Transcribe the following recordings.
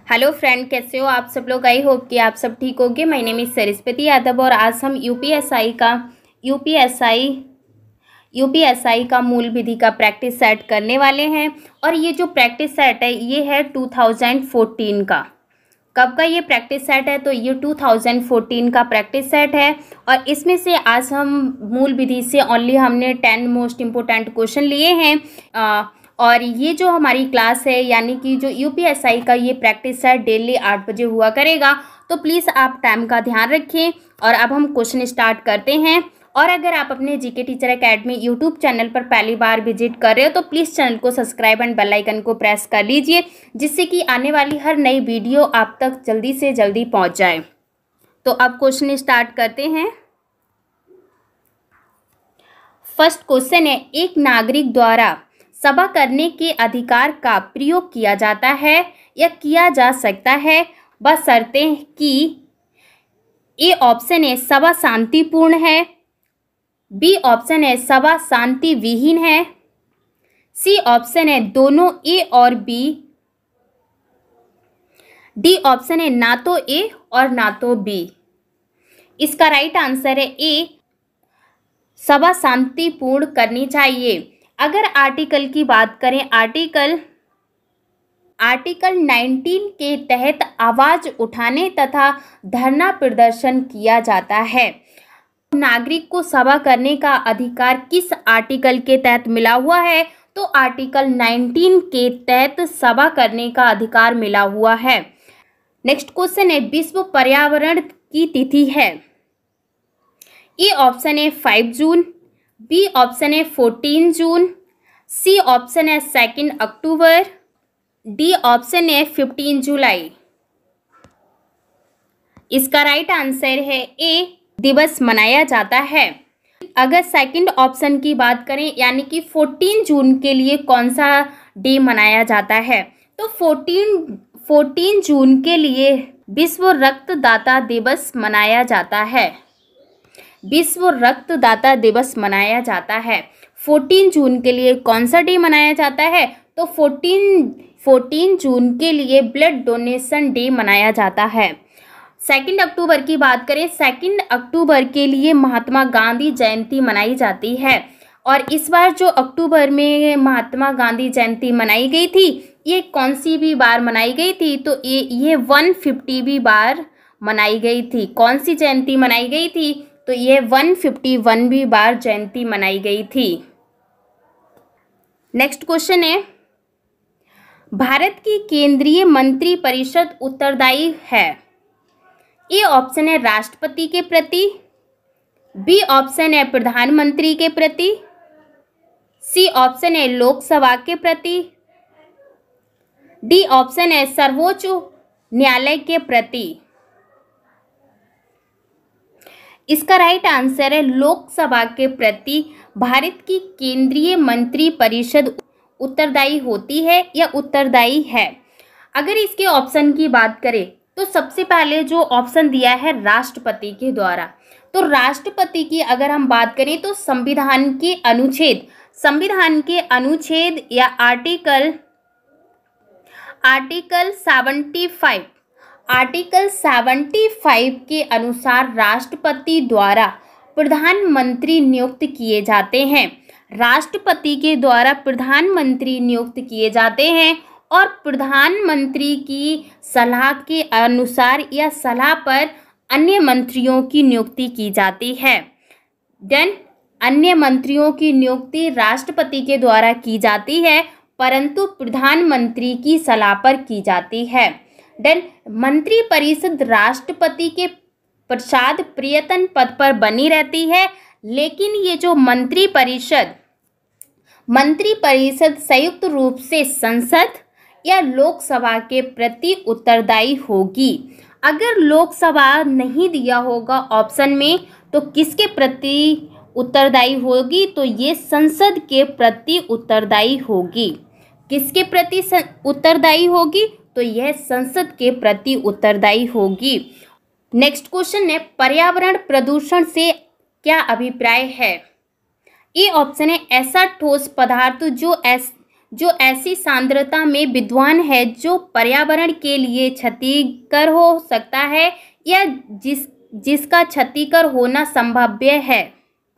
Hello friend, कैसे हो आप सब लोग। आई होप कि आप सब ठीक होंगे। My name is Saraswati Yadav और आज हम यूपीएसआई का मूल विधि का प्रैक्टिस सेट करने वाले हैं। और ये जो प्रैक्टिस सेट है ये है 2014 का। कब का ये प्रैक्टिस सेट है? तो ये 2014 का प्रैक्टिस सेट है। और इसमें से आज हम मूल विधि से ओनली हमने 10 मोस्ट इम्पोर्टेंट क्वेश्चन लिए हैं। और ये जो हमारी क्लास है यानी कि जो यूपीएसआई का ये प्रैक्टिस सेट डेली 8 बजे हुआ करेगा। तो प्लीज़ आप टाइम का ध्यान रखें। और अब हम क्वेश्चन स्टार्ट करते हैं। और अगर आप अपने GK teacher academy YouTube channel पर पहली बार विजिट कर रहे हो तो प्लीज़ चैनल को सब्सक्राइब एंड बेल आइकन को प्रेस कर लीजिए, जिससे कि आने वाली हर नई वीडियो आप तक जल्दी से जल्दी पहुंच जाए। तो अब क्वेश्चन स्टार्ट करते हैं। फर्स्ट क्वेश्चन है, एक नागरिक द्वारा सभा करने के अधिकार का प्रयोग किया जाता है या किया जा सकता है बशर्ते कि ए ऑप्शन है सभा शांतिपूर्ण है, बी ऑप्शन है सभा शांति विहीन है, सी ऑप्शन है दोनों ए और बी, डी ऑप्शन है ना तो ए और ना तो बी। इसका राइट आंसर है ए, सभा शांतिपूर्ण करनी चाहिए। अगर आर्टिकल की बात करें, आर्टिकल 19 के तहत आवाज उठाने तथा धरना प्रदर्शन किया जाता है। नागरिक को सभा करने का अधिकार किस आर्टिकल के तहत मिला हुआ है? तो आर्टिकल 19 के तहत सभा करने का अधिकार मिला हुआ है। नेक्स्ट क्वेश्चन है, विश्व पर्यावरण की तिथि है। ए ऑप्शन है 5 जून, बी ऑप्शन है 14 जून, सी ऑप्शन है 2 अक्टूबर, डी ऑप्शन है 15 जुलाई। इसका राइट आंसर है ए, दिवस मनाया जाता है। अगर सेकंड ऑप्शन की बात करें यानी कि 14 जून के लिए कौन सा डे मनाया जाता है? तो 14 जून के लिए विश्व रक्तदाता दिवस मनाया जाता है। विश्व रक्तदाता दिवस मनाया जाता है। 14 जून के लिए कौन सा डे मनाया जाता है? तो 14 जून के लिए ब्लड डोनेशन डे मनाया जाता है। 2 अक्टूबर की बात करें, 2 अक्टूबर के लिए महात्मा गांधी जयंती मनाई जाती है। और इस बार जो अक्टूबर में महात्मा गांधी जयंती मनाई गई थी ये कौन सी भी बार मनाई गई थी? तो ये 150वीं बार मनाई गई थी। कौन सी जयंती मनाई गई थी? तो ये 151वीं बार जयंती मनाई गई थी। नेक्स्ट क्वेश्चन है, भारत की केंद्रीय मंत्री परिषद उत्तरदायी है। ए ऑप्शन है राष्ट्रपति के प्रति, बी ऑप्शन है प्रधानमंत्री के प्रति, सी ऑप्शन है लोकसभा के प्रति, डी ऑप्शन है सर्वोच्च न्यायालय के प्रति। इसका राइट आंसर है लोकसभा के प्रति भारत की केंद्रीय मंत्री परिषद उत्तरदायी होती है या उत्तरदायी है। अगर इसके ऑप्शन की बात करें तो सबसे पहले जो ऑप्शन दिया है राष्ट्रपति के द्वारा, तो राष्ट्रपति की अगर हम बात करें तो संविधान के अनुच्छेद या आर्टिकल 75 के अनुसार राष्ट्रपति द्वारा प्रधानमंत्री नियुक्त किए जाते हैं। राष्ट्रपति के द्वारा प्रधानमंत्री नियुक्त किए जाते हैं और प्रधानमंत्री की सलाह के अनुसार या सलाह पर अन्य मंत्रियों की नियुक्ति की जाती है। देन अन्य मंत्रियों की नियुक्ति राष्ट्रपति के द्वारा की जाती है परंतु प्रधानमंत्री की सलाह पर की जाती है। देन मंत्री परिषद राष्ट्रपति के प्रसाद प्रियतन पद पर बनी रहती है, लेकिन ये जो मंत्री परिषद संयुक्त रूप से संसद या लोकसभा के प्रति उत्तरदायी होगी। अगर लोकसभा नहीं दिया होगा ऑप्शन में तो किसके प्रति उत्तरदायी होगी? तो ये संसद के प्रति उत्तरदायी होगी। किसके प्रति उत्तरदायी होगी? तो यह संसद के प्रति उत्तरदायी होगी। नेक्स्ट क्वेश्चन है, पर्यावरण प्रदूषण से क्या अभिप्राय है? ए ऑप्शन है ऐसा ठोस पदार्थ जो ऐसी सांद्रता में विद्वान है जो पर्यावरण के लिए क्षतिकर हो सकता है या जिसका क्षतिकर होना संभाव्य है।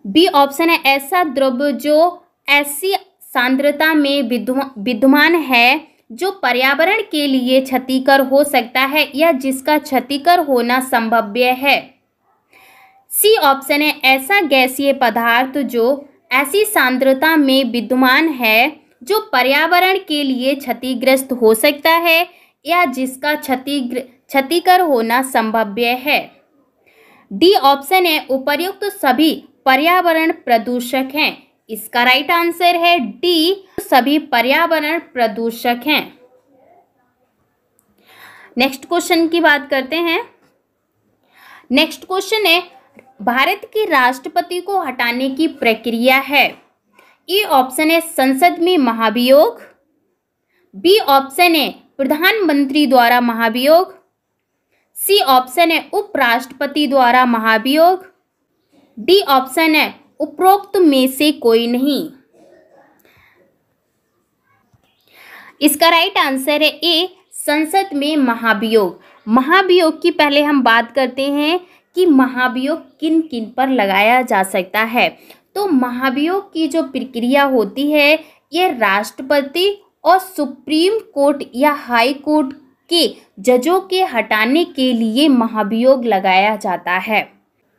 बी ऑप्शन है ऐसा द्रव्य जो ऐसी सांद्रता में विद्यमान है जो पर्यावरण के लिए क्षतिकर हो सकता है या जिसका क्षतिकर होना संभाव्य है। सी ऑप्शन है ऐसा गैसीय पदार्थ जो ऐसी सांद्रता में विद्यमान है जो पर्यावरण के लिए क्षतिग्रस्त हो सकता है या जिसका क्षतिकर होना संभाव्य है। डी ऑप्शन है उपर्युक्त सभी पर्यावरण प्रदूषक हैं। इसका राइट आंसर है डी, सभी पर्यावरण प्रदूषक हैं। नेक्स्ट क्वेश्चन की बात करते हैं। नेक्स्ट क्वेश्चन है भारत के राष्ट्रपति को हटाने की प्रक्रिया है। ए ऑप्शन है संसद में महाभियोग, बी ऑप्शन है प्रधानमंत्री द्वारा महाभियोग, सी ऑप्शन है उपराष्ट्रपति द्वारा महाभियोग, डी ऑप्शन है उपरोक्त में से कोई नहीं। इसका राइट आंसर है ए, संसद में महाभियोग। महाभियोग की पहले हम बात करते हैं कि महाभियोग किन किन पर लगाया जा सकता है। तो महाभियोग की जो प्रक्रिया होती है ये राष्ट्रपति और सुप्रीम कोर्ट या हाई कोर्ट के जजों के हटाने के लिए महाभियोग लगाया जाता है।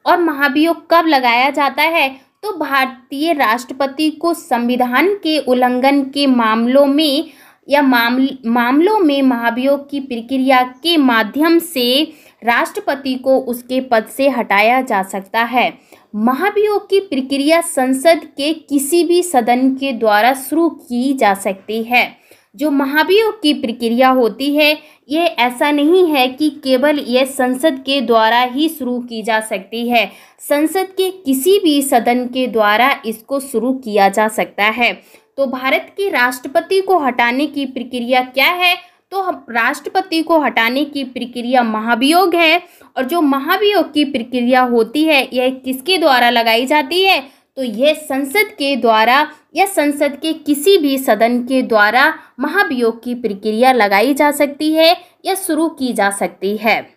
और महाभियोग कब लगाया जाता है? तो भारतीय राष्ट्रपति को संविधान के उल्लंघन के मामलों में या मामलों में महाभियोग की प्रक्रिया के माध्यम से राष्ट्रपति को उसके पद से हटाया जा सकता है। महाभियोग की प्रक्रिया संसद के किसी भी सदन के द्वारा शुरू की जा सकती है। जो महाभियोग की प्रक्रिया होती है ये ऐसा नहीं है कि केवल ये संसद के द्वारा ही शुरू की जा सकती है, संसद के किसी भी सदन के द्वारा इसको शुरू किया जा सकता है। तो भारत के राष्ट्रपति को हटाने की प्रक्रिया क्या है? तो राष्ट्रपति को हटाने की प्रक्रिया महाभियोग है। और जो महाभियोग की प्रक्रिया होती है यह किसके द्वारा लगाई जाती है? तो यह संसद के द्वारा या संसद के किसी भी सदन के द्वारा महाभियोग की प्रक्रिया लगाई जा सकती है या शुरू की जा सकती है।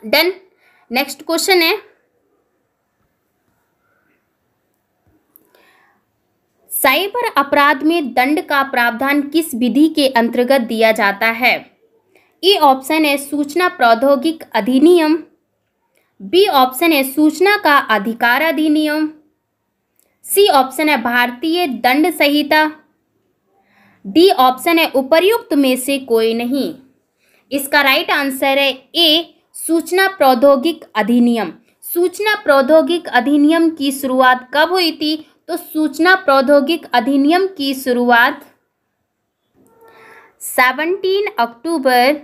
डन। नेक्स्ट क्वेश्चन है साइबर अपराध में दंड का प्रावधान किस विधि के अंतर्गत दिया जाता है? ए ऑप्शन है सूचना प्रौद्योगिकी अधिनियम, बी ऑप्शन है सूचना का अधिकार अधिनियम, सी ऑप्शन है भारतीय दंड संहिता, डी ऑप्शन है उपर्युक्त में से कोई नहीं। इसका राइट आंसर है ए, सूचना प्रौद्योगिकी अधिनियम। सूचना प्रौद्योगिकी अधिनियम की शुरुआत कब हुई थी? तो सूचना प्रौद्योगिकी अधिनियम की शुरुआत 17 अक्टूबर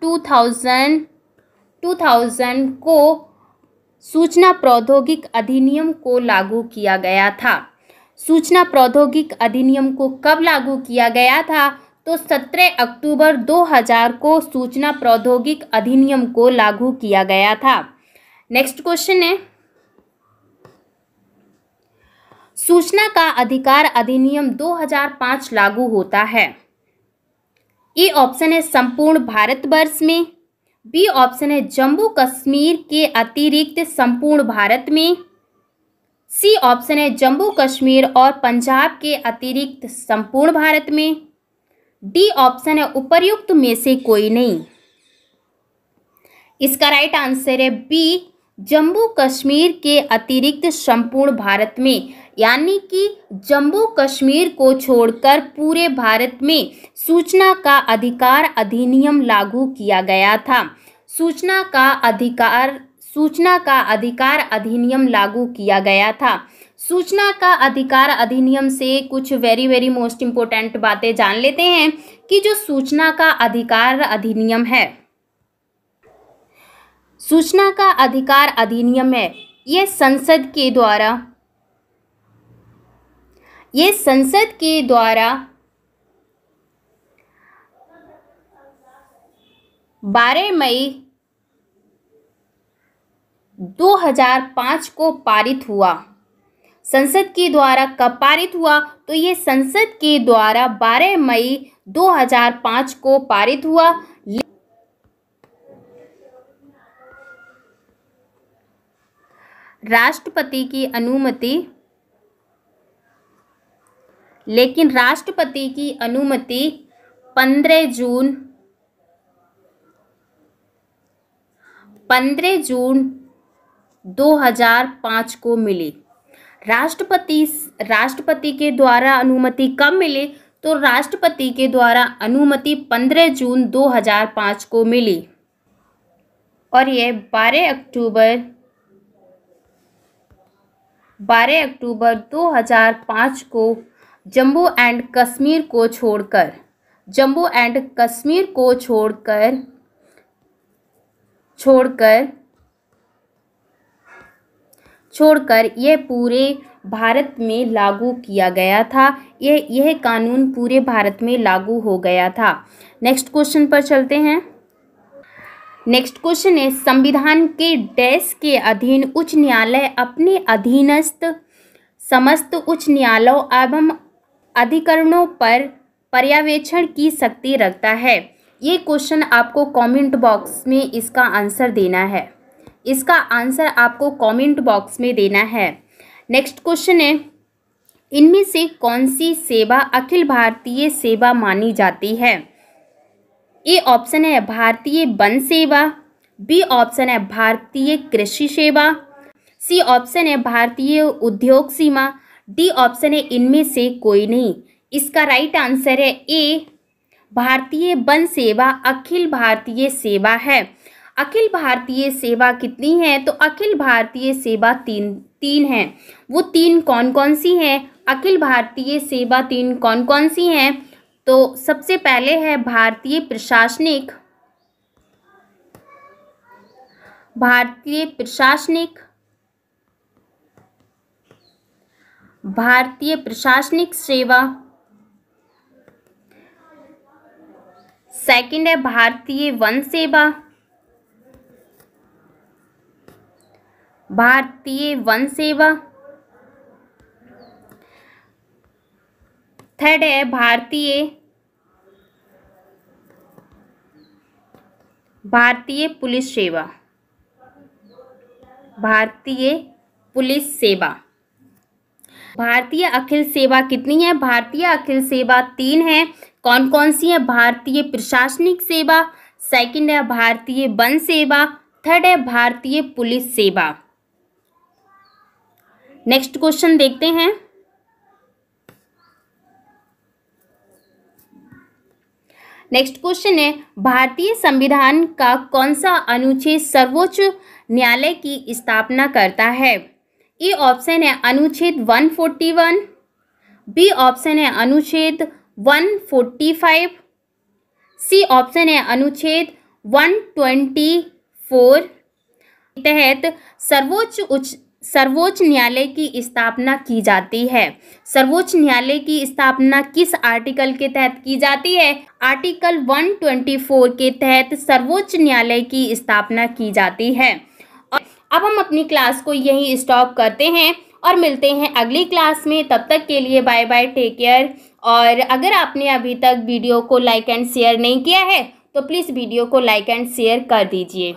2000 को सूचना प्रौद्योगिकी अधिनियम को लागू किया गया था। सूचना प्रौद्योगिकी अधिनियम को कब लागू किया गया था? तो 17 अक्टूबर 2000 को सूचना प्रौद्योगिकी अधिनियम को लागू किया गया था। नेक्स्ट क्वेश्चन है सूचना का अधिकार अधिनियम 2005 लागू होता है। ए ऑप्शन है संपूर्ण भारतवर्ष में, बी ऑप्शन है जम्मू कश्मीर के अतिरिक्त संपूर्ण भारत में, सी ऑप्शन है जम्मू कश्मीर और पंजाब के अतिरिक्त संपूर्ण भारत में, डी ऑप्शन है उपर्युक्त में से कोई नहीं। इसका राइट आंसर है बी, जम्मू कश्मीर के अतिरिक्त संपूर्ण भारत में, यानी कि जम्मू कश्मीर को छोड़कर पूरे भारत में सूचना का अधिकार अधिनियम लागू किया गया था। सूचना का अधिकार अधिनियम लागू किया गया था। सूचना का अधिकार अधिनियम से कुछ वेरी मोस्ट इम्पोर्टेंट बातें जान लेते हैं कि जो सूचना का अधिकार अधिनियम है, सूचना का अधिकार अधिनियम है ये संसद के द्वारा 12 मई 2005 को पारित हुआ। संसद के द्वारा कब पारित हुआ? तो ये संसद के द्वारा 12 मई 2005 को पारित हुआ। राष्ट्रपति की अनुमति, लेकिन राष्ट्रपति की अनुमति 15 जून 2005 को मिली। राष्ट्रपति के द्वारा अनुमति कब मिली? तो राष्ट्रपति के द्वारा अनुमति 15 जून 2005 को मिली और ये 12 अक्टूबर 2005 को जम्मू एंड कश्मीर को छोड़कर यह पूरे भारत में लागू किया गया था। यह कानून पूरे भारत में लागू हो गया था। नेक्स्ट क्वेश्चन पर चलते हैं। नेक्स्ट क्वेश्चन है, संविधान के डैश के अधीन उच्च न्यायालय अपने अधीनस्थ समस्त उच्च न्यायालयों एवं अधिकरणों पर पर्यवेक्षण की शक्ति रखता है। ये क्वेश्चन आपको कमेंट बॉक्स में इसका आंसर देना है। इसका आंसर आपको कमेंट बॉक्स में देना है। नेक्स्ट क्वेश्चन है, इनमें से कौन सी सेवा अखिल भारतीय सेवा मानी जाती है? ए ऑप्शन है भारतीय वन सेवा, बी ऑप्शन है भारतीय कृषि सेवा, सी ऑप्शन है भारतीय उद्योग सीमा, डी ऑप्शन है इनमें से कोई नहीं। इसका राइट आंसर है ए, भारतीय वन सेवा अखिल भारतीय सेवा है। अखिल भारतीय सेवा कितनी है? तो अखिल भारतीय सेवा तीन है। वो तीन कौन कौन सी हैं? अखिल भारतीय सेवा तीन कौन कौन सी हैं? तो सबसे पहले है भारतीय प्रशासनिक सेवा, सेकंड है भारतीय वन सेवा, थर्ड है भारतीय पुलिस सेवा। भारतीय अखिल सेवा कितनी है? भारतीय अखिल सेवा तीन है। कौन कौन सी है? भारतीय प्रशासनिक सेवा, सेकंड है भारतीय वन सेवा, थर्ड है भारतीय पुलिस सेवा। नेक्स्ट क्वेश्चन देखते हैं। नेक्स्ट क्वेश्चन है, भारतीय संविधान का कौन सा अनुच्छेद सर्वोच्च न्यायालय की स्थापना करता है? ए ऑप्शन है अनुच्छेद 141, बी ऑप्शन है अनुच्छेद 145, सी ऑप्शन है अनुच्छेद 124 तहत सर्वोच्च न्यायालय की स्थापना की जाती है। सर्वोच्च न्यायालय की स्थापना किस आर्टिकल के तहत की जाती है? आर्टिकल 124 के तहत सर्वोच्च न्यायालय की स्थापना की जाती है। और अब हम अपनी क्लास को यहीं स्टॉप करते हैं और मिलते हैं अगली क्लास में। तब तक के लिए बाय बाय, टेक केयर। और अगर आपने अभी तक वीडियो को लाइक एंड शेयर नहीं किया है तो प्लीज़ वीडियो को लाइक एंड शेयर कर दीजिए।